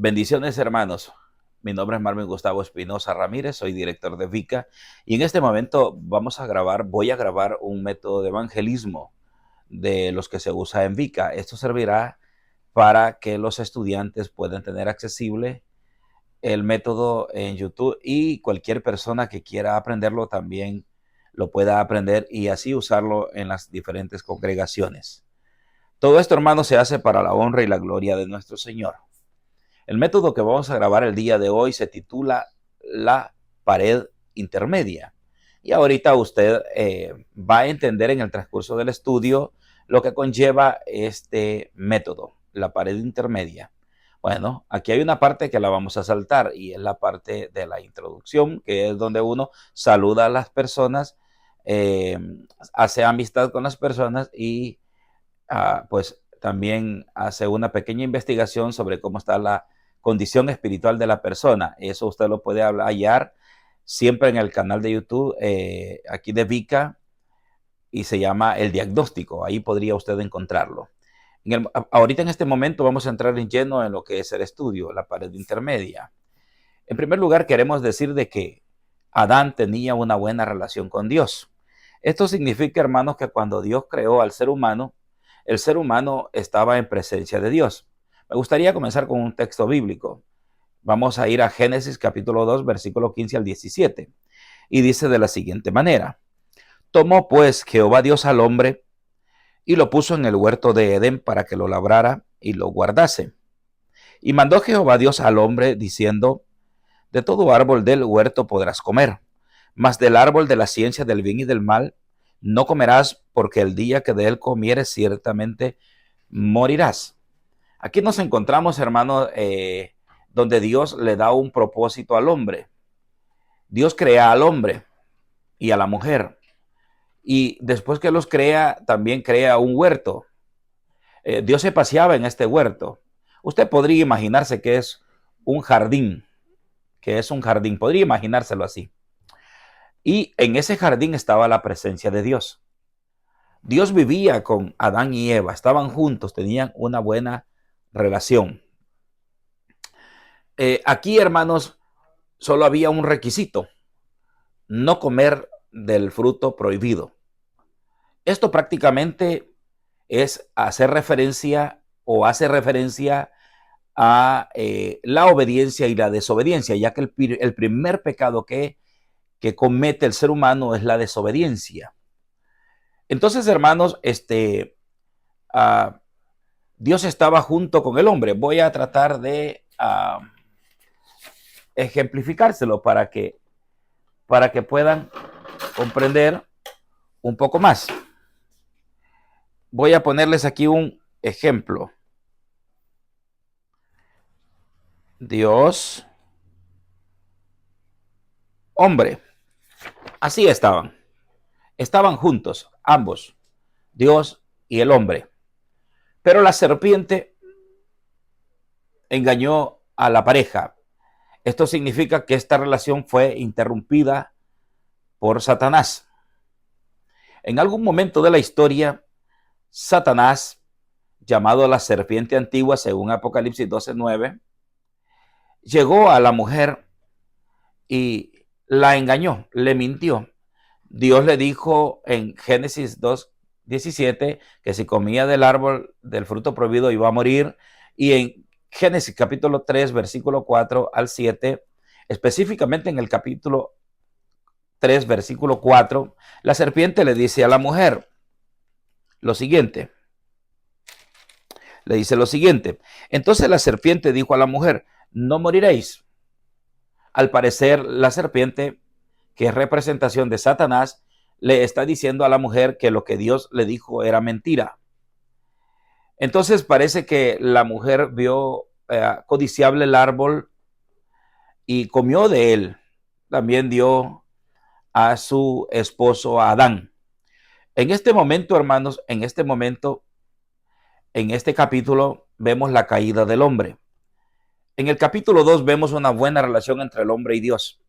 Bendiciones, hermanos. Mi nombre es Marvin Gustavo Espinosa Ramírez, soy director de VICA y en este momento voy a grabar un método de evangelismo de los que se usa en VICA. Esto servirá para que los estudiantes puedan tener accesible el método en YouTube y cualquier persona que quiera aprenderlo también lo pueda aprender y así usarlo en las diferentes congregaciones. Todo esto, hermanos, se hace para la honra y la gloria de nuestro Señor. El método que vamos a grabar el día de hoy se titula la pared intermedia. Y ahorita usted va a entender en el transcurso del estudio lo que conlleva este método, la pared intermedia. Bueno, aquí hay una parte que la vamos a saltar y es la parte de la introducción, que es donde uno saluda a las personas, eh, hace amistad con las personas y pues también hace una pequeña investigación sobre cómo está la condición espiritual de la persona. Eso usted lo puede hallar siempre en el canal de YouTube aquí de VICA y se llama El Diagnóstico. Ahí podría usted encontrarlo. Ahorita en este momento vamos a entrar en lleno en lo que es el estudio, la pared intermedia. En primer lugar, queremos decir de que Adán tenía una buena relación con Dios. Esto significa, hermanos, que cuando Dios creó al ser humano, el ser humano estaba en presencia de Dios. Me gustaría comenzar con un texto bíblico. Vamos a ir a Génesis capítulo 2, versículo 15 al 17. Y dice de la siguiente manera: Tomó pues Jehová Dios al hombre y lo puso en el huerto de Edén para que lo labrara y lo guardase. Y mandó Jehová Dios al hombre diciendo: De todo árbol del huerto podrás comer, mas del árbol de la ciencia del bien y del mal no comerás, porque el día que de él comieres ciertamente morirás. Aquí nos encontramos, hermanos, donde Dios le da un propósito al hombre. Dios crea al hombre y a la mujer. Y después que los crea, también crea un huerto. Dios se paseaba en este huerto. Usted podría imaginarse que es un jardín, podría imaginárselo así. Y en ese jardín estaba la presencia de Dios. Dios vivía con Adán y Eva, estaban juntos, tenían una buena relación. Aquí, hermanos, solo había un requisito: no comer del fruto prohibido. Esto prácticamente es hacer referencia o hace referencia a la obediencia y la desobediencia, ya que el primer pecado que comete el ser humano es la desobediencia. Entonces, hermanos, Dios estaba junto con el hombre. Voy a tratar de ejemplificárselo para que puedan comprender un poco más. Voy a ponerles aquí un ejemplo. Dios, hombre. Así estaban. Estaban juntos, ambos, Dios y el hombre. Pero la serpiente engañó a la pareja. Esto significa que esta relación fue interrumpida por Satanás. En algún momento de la historia, Satanás, llamado la serpiente antigua según Apocalipsis 12:9, llegó a la mujer y la engañó, le mintió. Dios le dijo en Génesis 2:17 que si comía del árbol del fruto prohibido iba a morir, y en Génesis capítulo 3, versículo 4 al 7, específicamente en el capítulo 3, versículo 4, la serpiente le dice a la mujer lo siguiente. Le dice lo siguiente: Entonces la serpiente dijo a la mujer: No moriréis. Al parecer, la serpiente, que es representación de Satanás, le está diciendo a la mujer que lo que Dios le dijo era mentira. Entonces parece que la mujer vio codiciable el árbol y comió de él. También dio a su esposo a Adán. En este momento, hermanos, en este capítulo vemos la caída del hombre. En el capítulo 2 vemos una buena relación entre el hombre y Dios.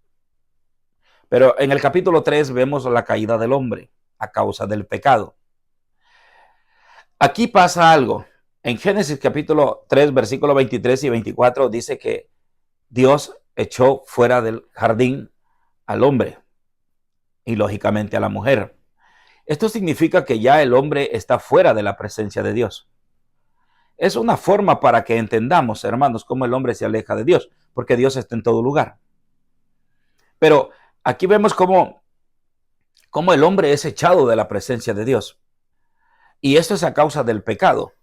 Pero en el capítulo 3 vemos la caída del hombre a causa del pecado. Aquí pasa algo. En Génesis capítulo 3, versículos 23 y 24 dice que Dios echó fuera del jardín al hombre y lógicamente a la mujer. Esto significa que ya el hombre está fuera de la presencia de Dios. Es una forma para que entendamos, hermanos, cómo el hombre se aleja de Dios, porque Dios está en todo lugar. Pero aquí vemos cómo el hombre es echado de la presencia de Dios. Y esto es a causa del pecado.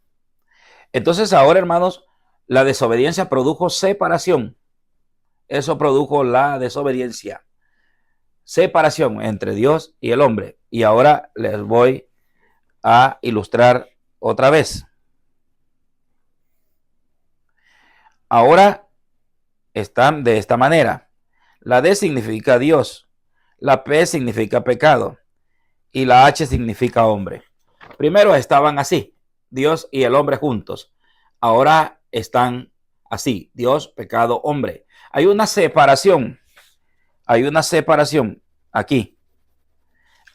Entonces ahora, hermanos, la desobediencia produjo separación. Eso produjo la desobediencia. Separación entre Dios y el hombre. Y ahora les voy a ilustrar otra vez. Ahora están de esta manera. La D significa Dios, la P significa pecado y la H significa hombre. Primero estaban así, Dios y el hombre juntos. Ahora están así, Dios, pecado, hombre. Hay una separación aquí,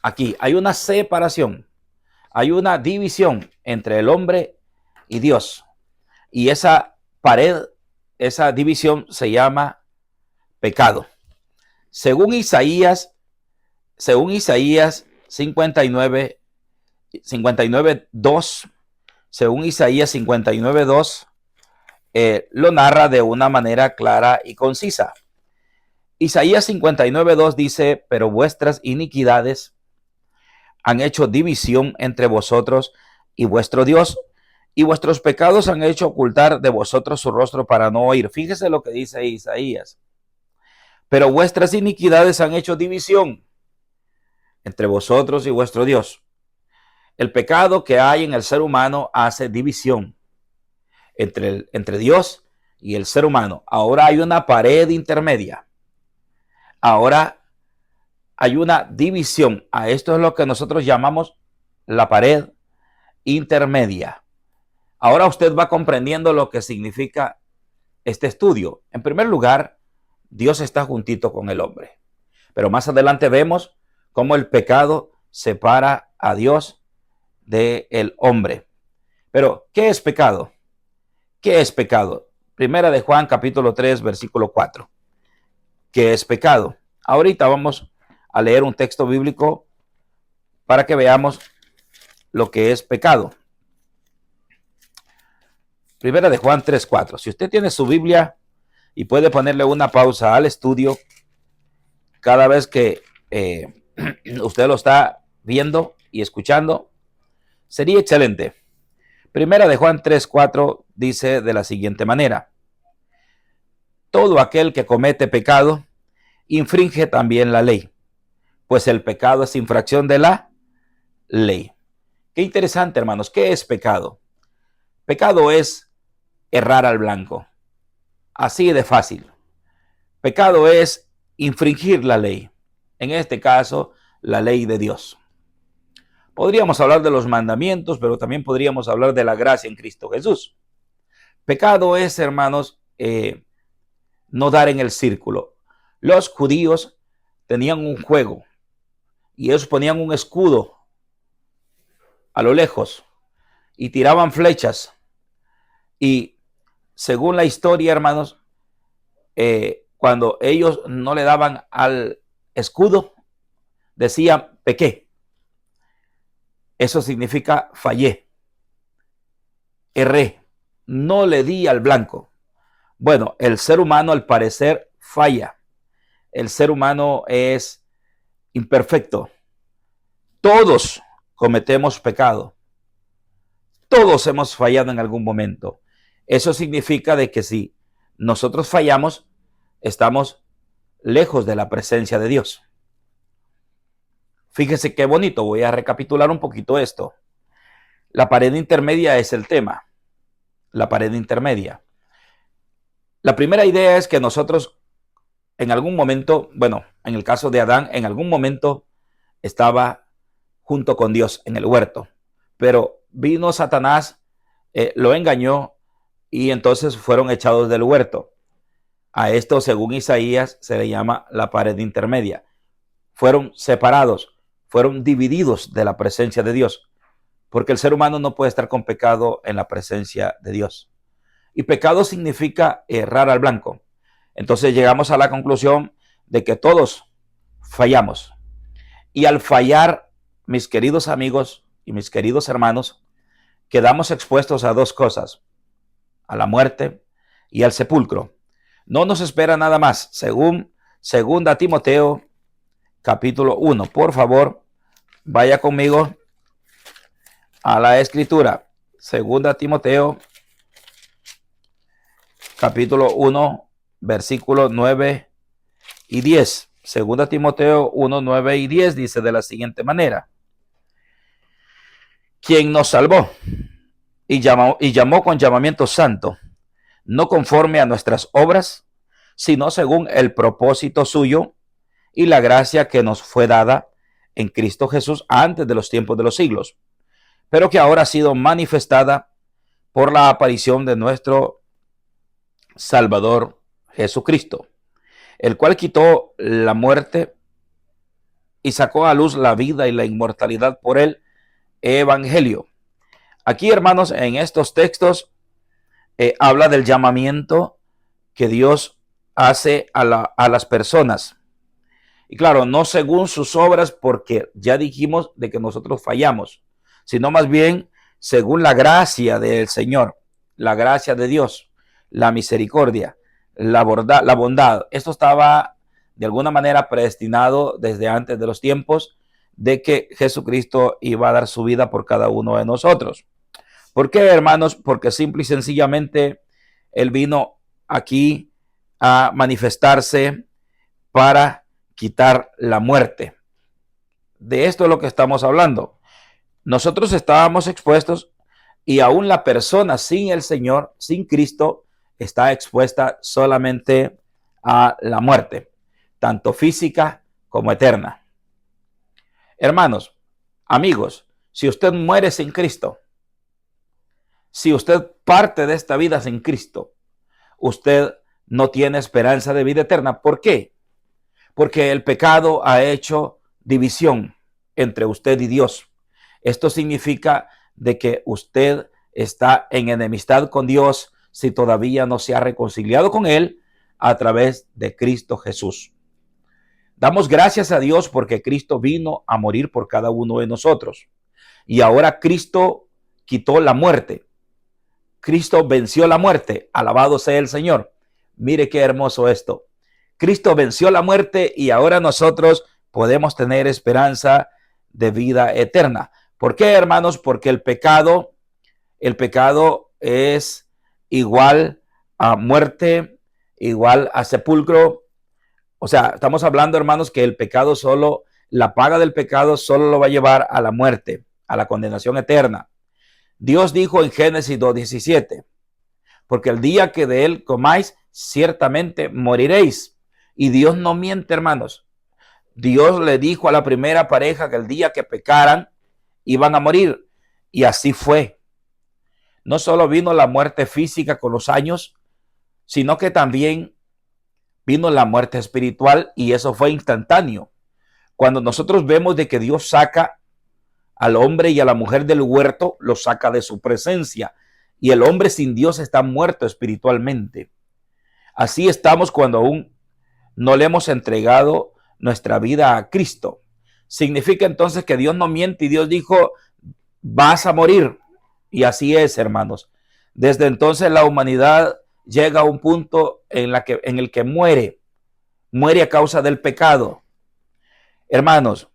hay una separación, hay una división entre el hombre y Dios. Y esa pared, esa división se llama pecado. Según Isaías 59, 2, según Isaías 59, 2, lo narra de una manera clara y concisa. Isaías 59, 2 dice, pero vuestras iniquidades han hecho división entre vosotros y vuestro Dios, y vuestros pecados han hecho ocultar de vosotros su rostro para no oír. Fíjese lo que dice Isaías. Pero vuestras iniquidades han hecho división entre vosotros y vuestro Dios. El pecado que hay en el ser humano hace división entre Dios y el ser humano. Ahora hay una pared intermedia. Ahora hay una división. A esto es lo que nosotros llamamos la pared intermedia. Ahora usted va comprendiendo lo que significa este estudio. En primer lugar, Dios está juntito con el hombre. Pero más adelante vemos cómo el pecado separa a Dios del hombre. Pero, ¿qué es pecado? ¿Qué es pecado? Primera de Juan, capítulo 3, versículo 4. ¿Qué es pecado? Ahorita vamos a leer un texto bíblico para que veamos lo que es pecado. Primera de Juan 3, 4. Si usted tiene su Biblia y puede ponerle una pausa al estudio cada vez que usted lo está viendo y escuchando, sería excelente. Primera de Juan 3, 4 dice de la siguiente manera: todo aquel que comete pecado infringe también la ley, pues el pecado es infracción de la ley. Qué interesante, hermanos. ¿Qué es pecado? Pecado es errar al blanco. Así de fácil. Pecado es infringir la ley. En este caso, la ley de Dios. Podríamos hablar de los mandamientos, pero también podríamos hablar de la gracia en Cristo Jesús. Pecado es, hermanos, no dar en el círculo. Los judíos tenían un juego y ellos ponían un escudo a lo lejos y tiraban flechas. Y según la historia, hermanos, cuando ellos no le daban al escudo, decían pequé. Eso significa fallé, erré, no le di al blanco. Bueno, el ser humano al parecer falla. El ser humano es imperfecto. Todos cometemos pecado. Todos hemos fallado en algún momento. Eso significa de que si nosotros fallamos, estamos lejos de la presencia de Dios. Fíjese qué bonito. Voy a recapitular un poquito esto. La pared intermedia es el tema. La pared intermedia. La primera idea es que nosotros en algún momento, bueno, en el caso de Adán, en algún momento estaba junto con Dios en el huerto. Pero vino Satanás, lo engañó y entonces fueron echados del huerto. A esto, según Isaías, se le llama la pared intermedia. Fueron separados, fueron divididos de la presencia de Dios. porque el ser humano no puede estar con pecado en la presencia de Dios. Y pecado significa errar al blanco. Entonces llegamos a la conclusión de que todos fallamos. Y al fallar, mis queridos amigos y mis queridos hermanos, quedamos expuestos a dos cosas: a la muerte y al sepulcro. No nos espera nada más. Según 2 Timoteo, capítulo 1. Por favor, vaya conmigo a la escritura. 2 Timoteo, capítulo 1, versículos 9 y 10. 2 Timoteo 1, 9 y 10 dice de la siguiente manera: quien nos salvó y llamó con llamamiento santo, no conforme a nuestras obras, sino según el propósito suyo y la gracia que nos fue dada en Cristo Jesús antes de los tiempos de los siglos, pero que ahora ha sido manifestada por la aparición de nuestro Salvador Jesucristo, el cual quitó la muerte y sacó a luz la vida y la inmortalidad por el evangelio. Aquí, hermanos, en estos textos habla del llamamiento que Dios hace a las personas. Y claro, no según sus obras, porque ya dijimos de que nosotros fallamos, sino más bien según la gracia del Señor, la gracia de Dios, la misericordia, la bondad. Esto estaba de alguna manera predestinado desde antes de los tiempos, de que Jesucristo iba a dar su vida por cada uno de nosotros. ¿Por qué, hermanos? Porque simple y sencillamente Él vino aquí a manifestarse para quitar la muerte. De esto es lo que estamos hablando. Nosotros estábamos expuestos, y aún la persona sin el Señor, sin Cristo, está expuesta solamente a la muerte, tanto física como eterna. Hermanos, amigos, si usted muere sin Cristo, si usted parte de esta vida sin Cristo, usted no tiene esperanza de vida eterna. ¿Por qué? Porque el pecado ha hecho división entre usted y Dios. Esto significa de que usted está en enemistad con Dios si todavía no se ha reconciliado con Él a través de Cristo Jesús. Damos gracias a Dios porque Cristo vino a morir por cada uno de nosotros. Y ahora Cristo quitó la muerte. Cristo venció la muerte. Alabado sea el Señor. Mire qué hermoso esto. Cristo venció la muerte y ahora nosotros podemos tener esperanza de vida eterna. ¿Por qué, hermanos? Porque el pecado es igual a muerte, igual a sepulcro. O sea, estamos hablando, hermanos, que el pecado solo, la paga del pecado solo lo va a llevar a la muerte, a la condenación eterna. Dios dijo en Génesis 2:17, porque el día que de él comáis, ciertamente moriréis. Y Dios no miente, hermanos. Dios le dijo a la primera pareja que el día que pecaran, iban a morir. Y así fue. No solo vino la muerte física con los años, sino que también vino la muerte espiritual, y eso fue instantáneo. Cuando nosotros vemos de que Dios saca al hombre y a la mujer del huerto, lo saca de su presencia, y el hombre sin Dios está muerto espiritualmente. Así estamos cuando aún no le hemos entregado nuestra vida a Cristo. Significa entonces que Dios no miente, y Dios dijo, vas a morir. Y así es, hermanos. Desde entonces la humanidad llega a un punto en el que muere a causa del pecado. Hermanos,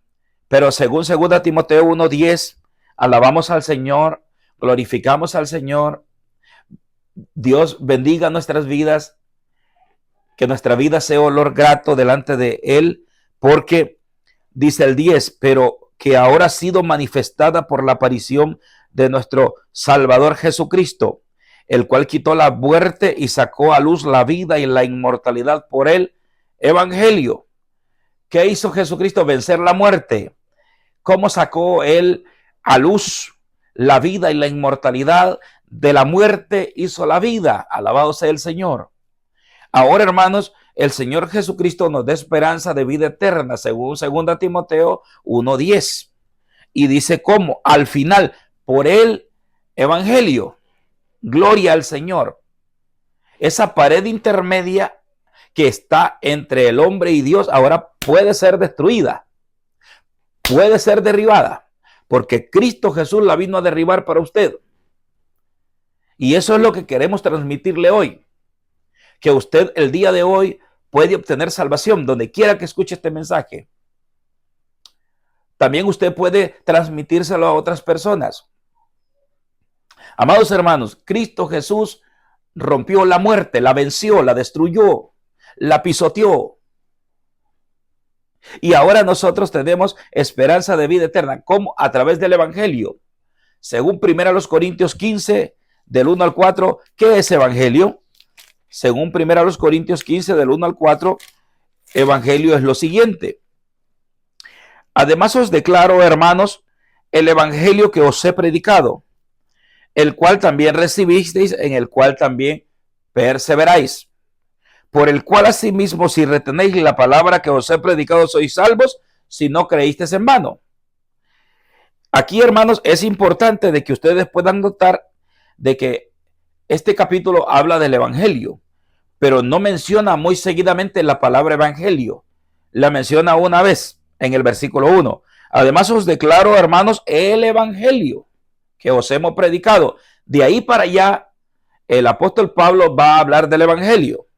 pero según 2 Timoteo 1:10, alabamos al Señor, glorificamos al Señor. Dios bendiga nuestras vidas, que nuestra vida sea olor grato delante de Él, porque dice el 10, pero que ahora ha sido manifestada por la aparición de nuestro Salvador Jesucristo, el cual quitó la muerte y sacó a luz la vida y la inmortalidad por el evangelio. ¿Qué hizo Jesucristo? Vencer la muerte. ¿Cómo sacó Él a luz la vida y la inmortalidad? De la muerte hizo la vida. Alabado sea el Señor. Ahora, hermanos, el Señor Jesucristo nos da esperanza de vida eterna, según 2 Timoteo 1:10. Y dice cómo, al final, por el evangelio. Gloria al Señor. Esa pared intermedia que está entre el hombre y Dios ahora puede ser destruida, puede ser derribada, porque Cristo Jesús la vino a derribar para usted. Y eso es lo que queremos transmitirle hoy, que usted el día de hoy puede obtener salvación donde quiera que escuche este mensaje. También usted puede transmitírselo a otras personas. Amados hermanos, Cristo Jesús rompió la muerte, la venció, la destruyó, la pisoteó. Y ahora nosotros tenemos esperanza de vida eterna. ¿Cómo? A través del evangelio. Según 1 Corintios 15, del 1 al 4, ¿qué es evangelio? Según 1 Corintios 15, del 1 al 4, evangelio es lo siguiente. Además os declaro, hermanos, el evangelio que os he predicado, el cual también recibisteis, en el cual también perseveráis, por el cual asimismo, si retenéis la palabra que os he predicado, sois salvos, si no creísteis en vano. Aquí, hermanos, es importante de que ustedes puedan notar de que este capítulo habla del evangelio, pero no menciona muy seguidamente la palabra evangelio. La menciona una vez en el versículo 1. Además os declaro, hermanos, el evangelio que os hemos predicado. De ahí para allá, el apóstol Pablo va a hablar del evangelio.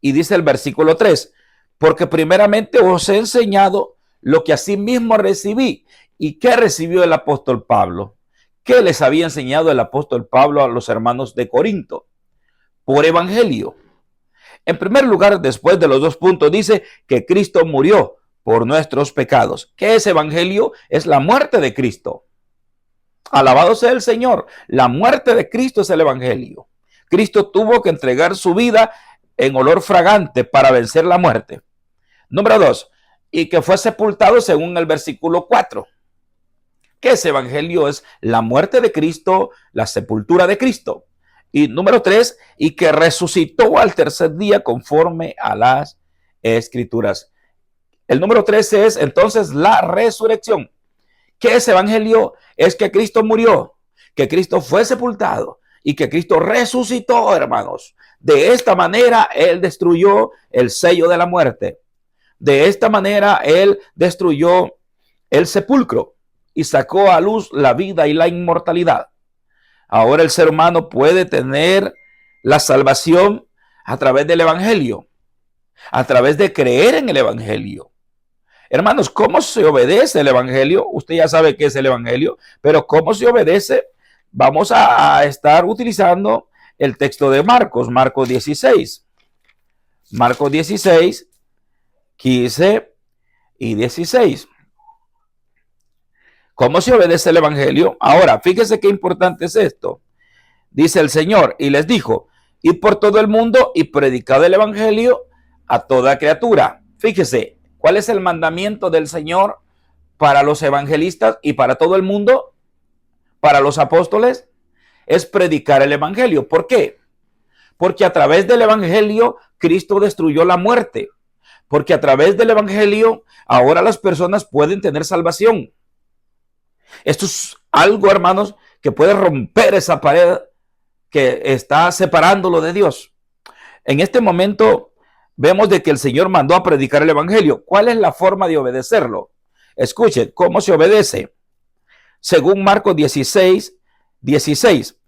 Y dice el versículo 3, porque primeramente os he enseñado lo que asimismo recibí. ¿Y qué recibió el apóstol Pablo? ¿Qué les había enseñado el apóstol Pablo a los hermanos de Corinto? Por evangelio. En primer lugar, después de los 2 puntos, dice que Cristo murió por nuestros pecados. ¿Qué es evangelio? Es la muerte de Cristo. Alabado sea el Señor. La muerte de Cristo es el evangelio. Cristo tuvo que entregar su vida en olor fragante para vencer la muerte. Número 2, y que fue sepultado según el versículo 4. ¿Qué es evangelio? Es la muerte de Cristo, la sepultura de Cristo. Y número 3, y que resucitó al tercer día conforme a las escrituras. El número 3 es entonces la resurrección. ¿Qué es evangelio? Es que Cristo murió, que Cristo fue sepultado y que Cristo resucitó, hermanos. De esta manera Él destruyó el sello de la muerte. De esta manera Él destruyó el sepulcro y sacó a luz la vida y la inmortalidad. Ahora el ser humano puede tener la salvación a través del evangelio, a través de creer en el evangelio. Hermanos, ¿cómo se obedece el evangelio? Usted ya sabe qué es el evangelio, pero ¿cómo se obedece? Vamos a estar utilizando el texto de Marcos 16. Marcos 16, 15 y 16. ¿Cómo se obedece el evangelio? Ahora, fíjese qué importante es esto. Dice el Señor, y les dijo, id por todo el mundo y predicad el evangelio a toda criatura. Fíjese, ¿cuál es el mandamiento del Señor para los evangelistas y para todo el mundo? Para los apóstoles, es predicar el evangelio. ¿Por qué? Porque a través del evangelio Cristo destruyó la muerte. Porque a través del evangelio ahora las personas pueden tener salvación. Esto es algo, hermanos, que puede romper esa pared que está separándolo de Dios. En este momento vemos de que el Señor mandó a predicar el evangelio. ¿Cuál es la forma de obedecerlo? Escuche, ¿cómo se obedece? Según Marcos 16, 16,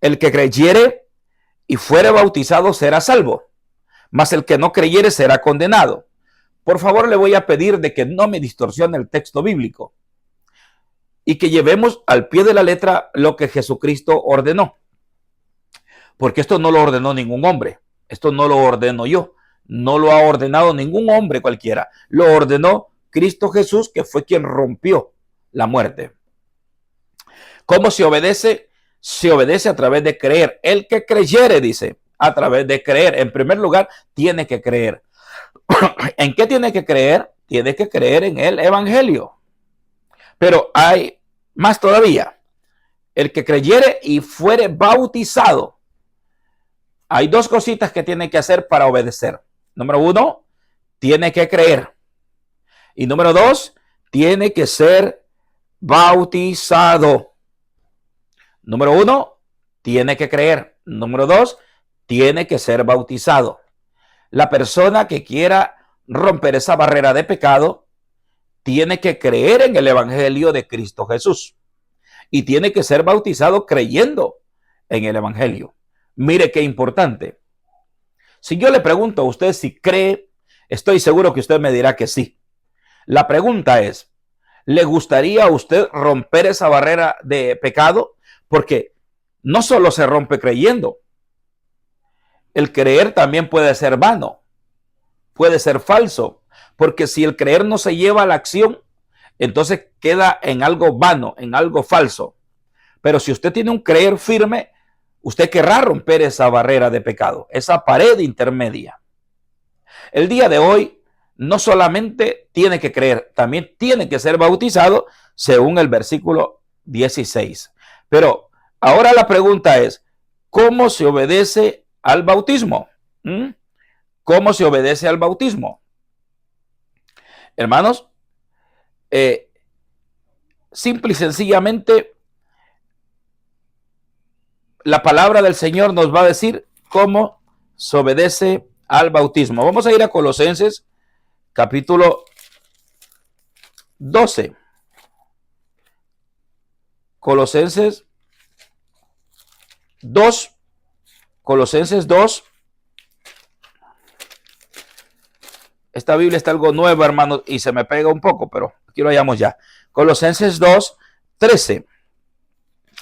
el que creyere y fuere bautizado será salvo, mas el que no creyere será condenado. Por favor, le voy a pedir de que no me distorsione el texto bíblico y que llevemos al pie de la letra lo que Jesucristo ordenó. Porque esto no lo ordenó ningún hombre, esto no lo ordeno yo, no lo ha ordenado ningún hombre cualquiera, lo ordenó Cristo Jesús, que fue quien rompió la muerte. ¿Cómo se obedece? Se obedece a través de creer. El que creyere, dice, a través de creer. En primer lugar, tiene que creer. ¿En qué tiene que creer? Tiene que creer en el evangelio. Pero hay más todavía. El que creyere y fuere bautizado. Hay 2 cositas que tiene que hacer para obedecer. Número 1, tiene que creer. Y número 2, tiene que ser bautizado. Número uno, tiene que creer. Número dos, tiene que ser bautizado. La persona que quiera romper esa barrera de pecado tiene que creer en el Evangelio de Cristo Jesús y tiene que ser bautizado creyendo en el Evangelio. Mire qué importante. Si yo le pregunto a usted si cree, estoy seguro que usted me dirá que sí. La pregunta es, ¿le gustaría a usted romper esa barrera de pecado? Porque no solo se rompe creyendo, el creer también puede ser vano, puede ser falso, porque si el creer no se lleva a la acción, entonces queda en algo vano, en algo falso. Pero si usted tiene un creer firme, usted querrá romper esa barrera de pecado, esa pared intermedia. El día de hoy no solamente tiene que creer, también tiene que ser bautizado según el versículo 16. Pero ahora la pregunta es, ¿cómo se obedece al bautismo? ¿Cómo se obedece al bautismo? Hermanos, simple y sencillamente, la palabra del Señor nos va a decir cómo se obedece al bautismo. Vamos a ir a Colosenses capítulo 12. Colosenses 2. Colosenses 2. Esta Biblia está algo nueva, hermanos, y se me pega un poco, pero aquí lo hallamos ya. Colosenses 2, 13.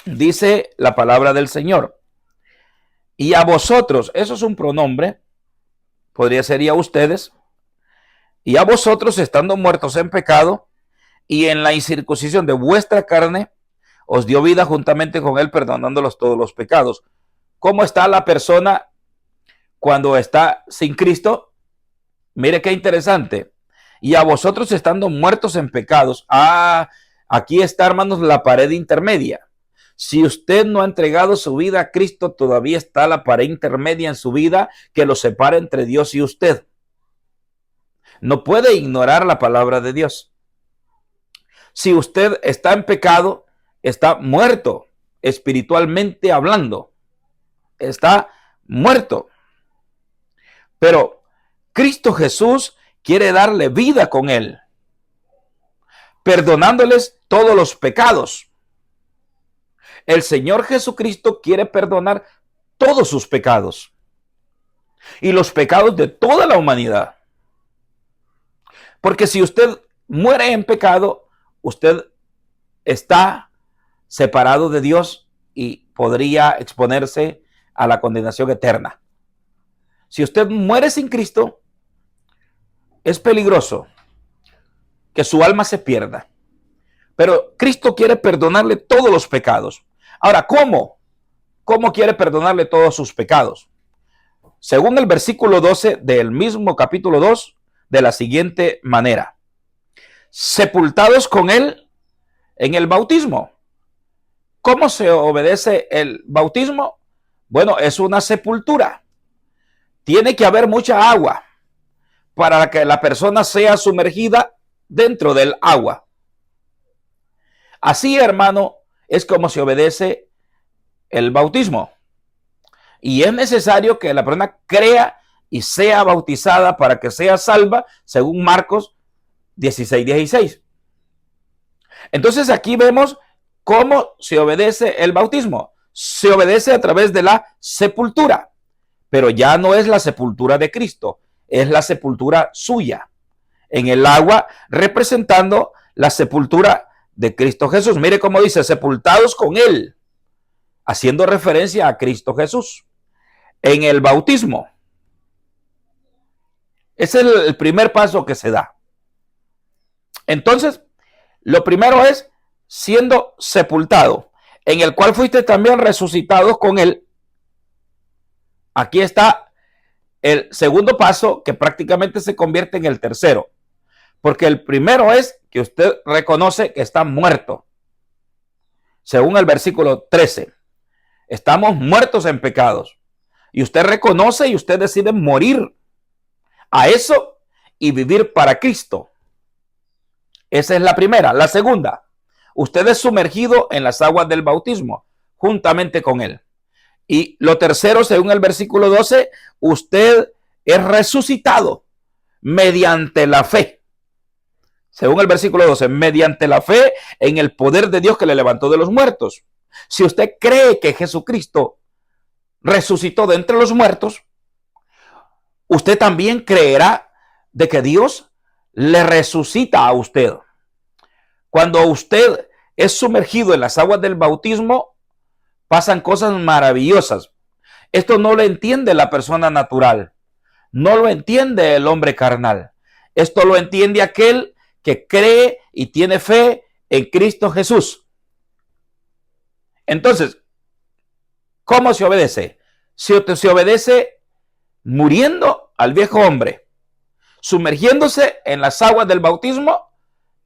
Dice la palabra del Señor. Y a vosotros, eso es un pronombre, podría ser y a ustedes, y a vosotros estando muertos en pecado y en la incircuncisión de vuestra carne, os dio vida juntamente con él, perdonándolos todos los pecados. ¿Cómo está la persona cuando está sin Cristo? Mire qué interesante. Y a vosotros estando muertos en pecados. Aquí está, hermanos, la pared intermedia. Si usted no ha entregado su vida a Cristo, todavía está la pared intermedia en su vida que lo separa entre Dios y usted. No puede ignorar la palabra de Dios. Si usted está en pecado, está muerto, espiritualmente hablando. Está muerto. Pero Cristo Jesús quiere darle vida con él, perdonándoles todos los pecados. El Señor Jesucristo quiere perdonar todos sus pecados y los pecados de toda la humanidad. Porque si usted muere en pecado, usted está separado de Dios y podría exponerse a la condenación eterna. Si usted muere sin Cristo, es peligroso que su alma se pierda. Pero Cristo quiere perdonarle todos los pecados. Ahora, ¿cómo? ¿Cómo quiere perdonarle todos sus pecados? Según el versículo 12 del mismo capítulo 2, de la siguiente manera. Sepultados con él en el bautismo. ¿Cómo se obedece el bautismo? Bueno, es una sepultura. Tiene que haber mucha agua para que la persona sea sumergida dentro del agua. Así, hermano, es como se obedece el bautismo. Y es necesario que la persona crea y sea bautizada para que sea salva, según Marcos 16:16. Entonces aquí vemos cómo se obedece el bautismo. Se obedece a través de la sepultura, pero ya no es la sepultura de Cristo, es la sepultura suya, en el agua, representando la sepultura de Cristo Jesús. Mire cómo dice, sepultados con él, haciendo referencia a Cristo Jesús, en el bautismo. Ese es el primer paso que se da. Entonces, lo primero es siendo sepultado, en el cual fuiste también resucitados con él. Aquí está el segundo paso, que prácticamente se convierte en el tercero. Porque el primero es que usted reconoce que está muerto. Según el versículo 13, estamos muertos en pecados. Y usted reconoce y usted decide morir a eso y vivir para Cristo. Esa es la primera. La segunda, usted es sumergido en las aguas del bautismo, juntamente con Él. Y lo tercero, según el versículo 12, usted es resucitado mediante la fe. Según el versículo 12, mediante la fe en el poder de Dios que le levantó de los muertos. Si usted cree que Jesucristo resucitó de entre los muertos, usted también creerá de que Dios le resucita a usted. Cuando usted es sumergido en las aguas del bautismo, pasan cosas maravillosas. Esto no lo entiende la persona natural, no lo entiende el hombre carnal. Esto lo entiende aquel que cree y tiene fe en Cristo Jesús. Entonces, ¿cómo se obedece? Se obedece muriendo al viejo hombre, sumergiéndose en las aguas del bautismo,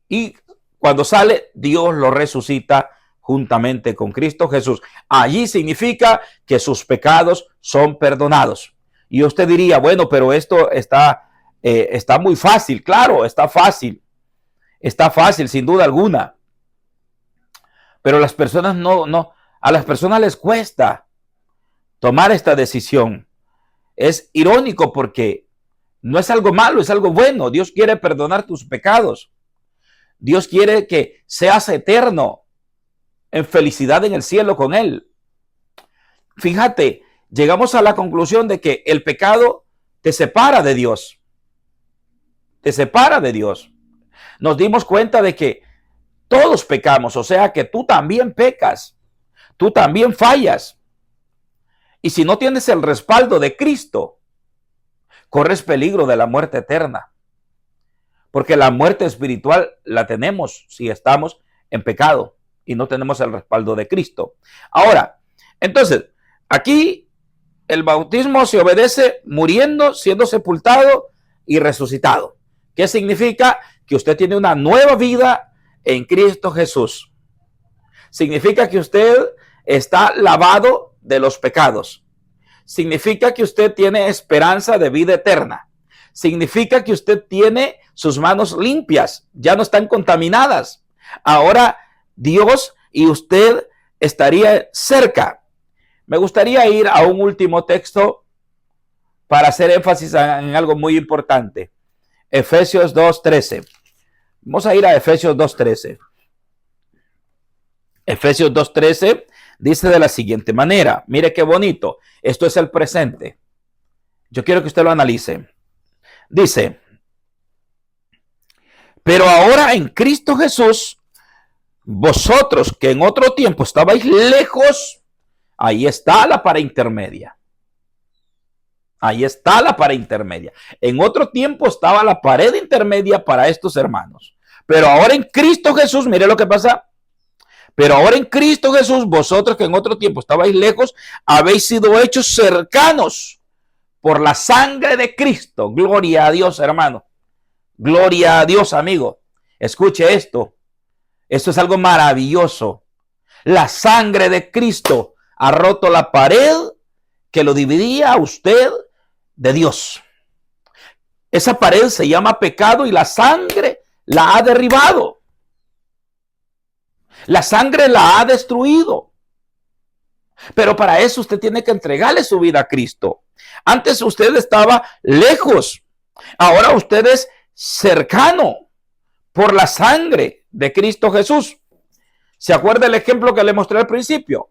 y cuando sale, Dios lo resucita juntamente con Cristo Jesús. Allí significa que sus pecados son perdonados. Y usted diría, bueno, pero esto está muy fácil. Claro, está fácil. Está fácil, sin duda alguna. Pero las personas a las personas les cuesta tomar esta decisión. Es irónico porque no es algo malo, es algo bueno. Dios quiere perdonar tus pecados. Dios quiere que seas eterno en felicidad en el cielo con Él. Fíjate, llegamos a la conclusión de que el pecado te separa de Dios. Te separa de Dios. Nos dimos cuenta de que todos pecamos, o sea que tú también pecas, tú también fallas. Y si no tienes el respaldo de Cristo, corres peligro de la muerte eterna. Porque la muerte espiritual la tenemos si estamos en pecado y no tenemos el respaldo de Cristo. Ahora, entonces, aquí el bautismo se obedece muriendo, siendo sepultado y resucitado. ¿Qué significa? Que usted tiene una nueva vida en Cristo Jesús. Significa que usted está lavado de los pecados. Significa que usted tiene esperanza de vida eterna. Significa que usted tiene sus manos limpias, ya no están contaminadas. Ahora Dios y usted estaría cerca. Me gustaría ir a un último texto para hacer énfasis en algo muy importante. Efesios 2:13. Vamos a ir a Efesios 2:13. Efesios 2:13 dice de la siguiente manera. Mire qué bonito. Esto es el presente. Yo quiero que usted lo analice. Dice, pero ahora en Cristo Jesús, vosotros que en otro tiempo estabais lejos, ahí está la pared intermedia. Ahí está la pared intermedia. En otro tiempo estaba la pared intermedia para estos hermanos. Pero ahora en Cristo Jesús, mire lo que pasa. Pero ahora en Cristo Jesús, vosotros que en otro tiempo estabais lejos, habéis sido hechos cercanos por la sangre de Cristo. Gloria a Dios, hermano. Gloria a Dios, amigo. Escuche esto. Esto es algo maravilloso. La sangre de Cristo ha roto la pared que lo dividía a usted de Dios. Esa pared se llama pecado y la sangre la ha derribado. La sangre la ha destruido. Pero para eso usted tiene que entregarle su vida a Cristo. Antes usted estaba lejos. Ahora usted es cercano por la sangre de Cristo Jesús. ¿Se acuerda el ejemplo que le mostré al principio?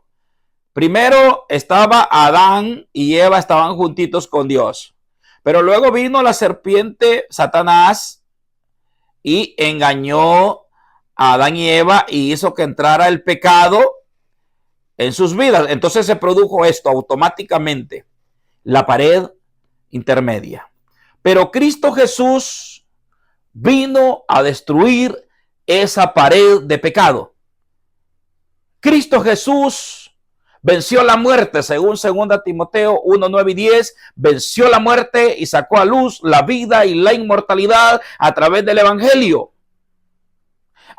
Primero estaba Adán y Eva, estaban juntitos con Dios. Pero luego vino la serpiente, Satanás, y engañó a Adán y Eva y hizo que entrara el pecado en sus vidas. Entonces se produjo esto automáticamente, la pared intermedia. Pero Cristo Jesús vino a destruir esa pared de pecado. Cristo Jesús venció la muerte, según 2 Timoteo 1, 9 y 10, venció la muerte y sacó a luz la vida y la inmortalidad a través del Evangelio.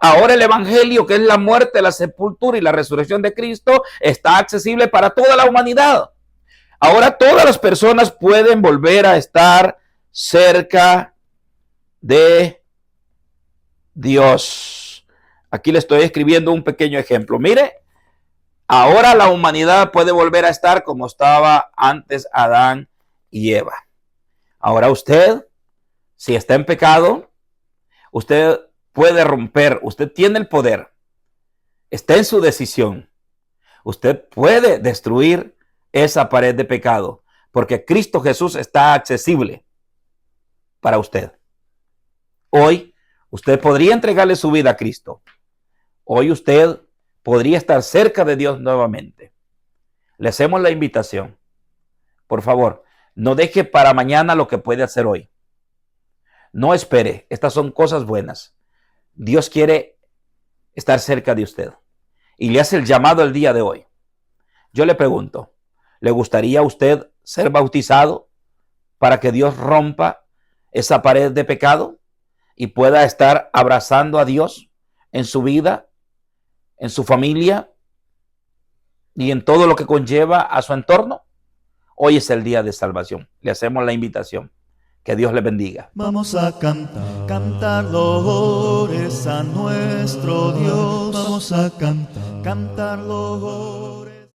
Ahora el Evangelio, que es la muerte, la sepultura y la resurrección de Cristo, está accesible para toda la humanidad. Ahora todas las personas pueden volver a estar cerca de Dios. Aquí le estoy escribiendo un pequeño ejemplo. Mire, Ahora la humanidad puede volver a estar como estaba antes Adán y Eva. Ahora usted, si está en pecado, usted puede romper, usted tiene el poder, está en su decisión. Usted puede destruir esa pared de pecado, porque Cristo Jesús está accesible para usted. Hoy usted podría entregarle su vida a Cristo. Hoy usted podría estar cerca de Dios nuevamente. Le hacemos la invitación. Por favor, no deje para mañana lo que puede hacer hoy. No espere. Estas son cosas buenas. Dios quiere estar cerca de usted y le hace el llamado el día de hoy. Yo le pregunto, ¿le gustaría a usted ser bautizado para que Dios rompa esa pared de pecado y pueda estar abrazando a Dios en su vida, en su familia y en todo lo que conlleva a su entorno? Hoy es el día de salvación. Le hacemos la invitación. Que Dios le bendiga. Vamos a cantar, cantar loores a nuestro Dios. Vamos a cantar, cantar loores.